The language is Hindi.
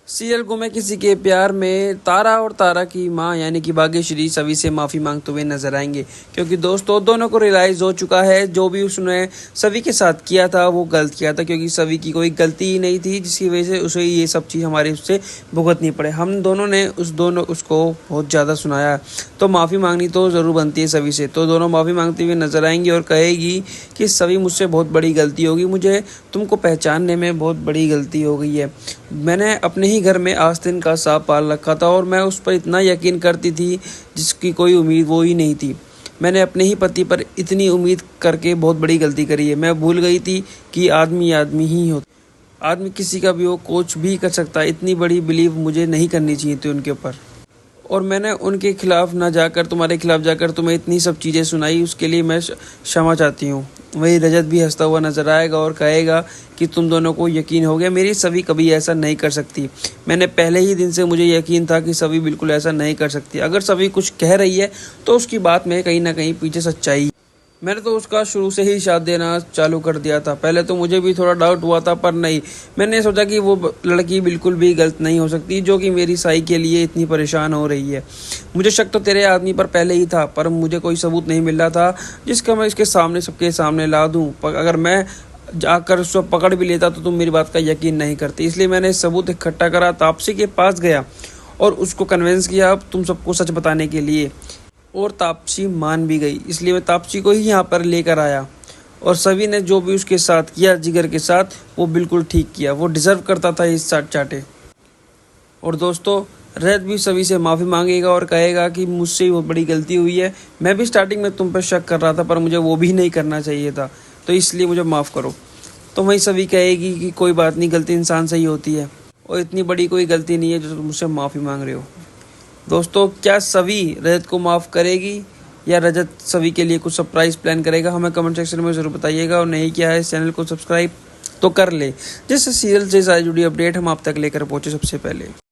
सीरियल गुमे किसी के प्यार में तारा और तारा की मां यानी कि भाग्यश्री सभी से माफ़ी मांगते हुए नजर आएंगे, क्योंकि दोस्तों दोनों को रियलाइज़ हो चुका है जो भी उसने सभी के साथ किया था वो गलत किया था, क्योंकि सभी की कोई गलती ही नहीं थी जिसकी वजह से उसे ये सब चीज़ हमारे उससे भुगतनी पड़े। हम दोनों ने उसको बहुत ज़्यादा सुनाया, तो माफ़ी मांगनी तो ज़रूर बनती है सभी से। तो दोनों माफ़ी मांगते हुए नजर आएंगी और कहेगी कि सभी मुझसे बहुत बड़ी गलती होगी, मुझे तुमको पहचानने में बहुत बड़ी गलती हो गई है। मैंने अपने ही घर में आस्तीन का सांप पाल रखा था और मैं उस पर इतना यकीन करती थी जिसकी कोई उम्मीद वो ही नहीं थी। मैंने अपने ही पति पर इतनी उम्मीद करके बहुत बड़ी गलती करी है। मैं भूल गई थी कि आदमी आदमी ही होता, आदमी किसी का भी हो, कुछ भी कर सकता है। इतनी बड़ी बिलीव मुझे नहीं करनी चाहिए थी उनके ऊपर, और मैंने उनके खिलाफ ना जाकर तुम्हारे खिलाफ जाकर तुम्हें इतनी सब चीज़ें सुनाई, उसके लिए मैं क्षमा चाहती हूँ। वही रजत भी हंसता हुआ नजर आएगा और कहेगा कि तुम दोनों को यकीन हो गया, मेरी सभी कभी ऐसा नहीं कर सकती। मैंने पहले ही दिन से मुझे यकीन था कि सभी बिल्कुल ऐसा नहीं कर सकती। अगर सभी कुछ कह रही है तो उसकी बात में कहीं ना कहीं पीछे सच्चाई। मैंने तो उसका शुरू से ही साथ देना चालू कर दिया था। पहले तो मुझे भी थोड़ा डाउट हुआ था, पर नहीं, मैंने सोचा कि वो लड़की बिल्कुल भी गलत नहीं हो सकती जो कि मेरी साई के लिए इतनी परेशान हो रही है। मुझे शक तो तेरे आदमी पर पहले ही था, पर मुझे कोई सबूत नहीं मिल रहा था जिसका मैं इसके सामने सबके सामने ला दूँ। अगर मैं जाकर उसको पकड़ भी लेता तो तुम मेरी बात का यकीन नहीं करती। इसलिए मैंने सबूत इकट्ठा करा, तापसी के पास गया और उसको कन्विंस किया अब तुम सबको सच बताने के लिए, और तापसी मान भी गई। इसलिए मैं तापसी को ही यहाँ पर लेकर आया, और सभी ने जो भी उसके साथ किया जिगर के साथ वो बिल्कुल ठीक किया। वो डिजर्व करता था इस साथ चाटे। और दोस्तों रजत भी सभी से माफ़ी मांगेगा और कहेगा कि मुझसे ही बहुत बड़ी गलती हुई है। मैं भी स्टार्टिंग में तुम पर शक कर रहा था, पर मुझे वो भी नहीं करना चाहिए था, तो इसलिए मुझे माफ़ करो। तो वही सभी कहेगी कि कोई बात नहीं, गलती इंसान से ही होती है और इतनी बड़ी कोई गलती नहीं है जो तुम मुझसे माफ़ी मांग रहे हो। दोस्तों क्या सभी रजत को माफ़ करेगी या रजत सभी के लिए कुछ सरप्राइज प्लान करेगा? हमें कमेंट सेक्शन में ज़रूर बताइएगा, और नहीं किया है इस चैनल को सब्सक्राइब तो कर ले, जिससे सीरियल से सारी जुड़ी अपडेट हम आप तक लेकर पहुँचे सबसे पहले।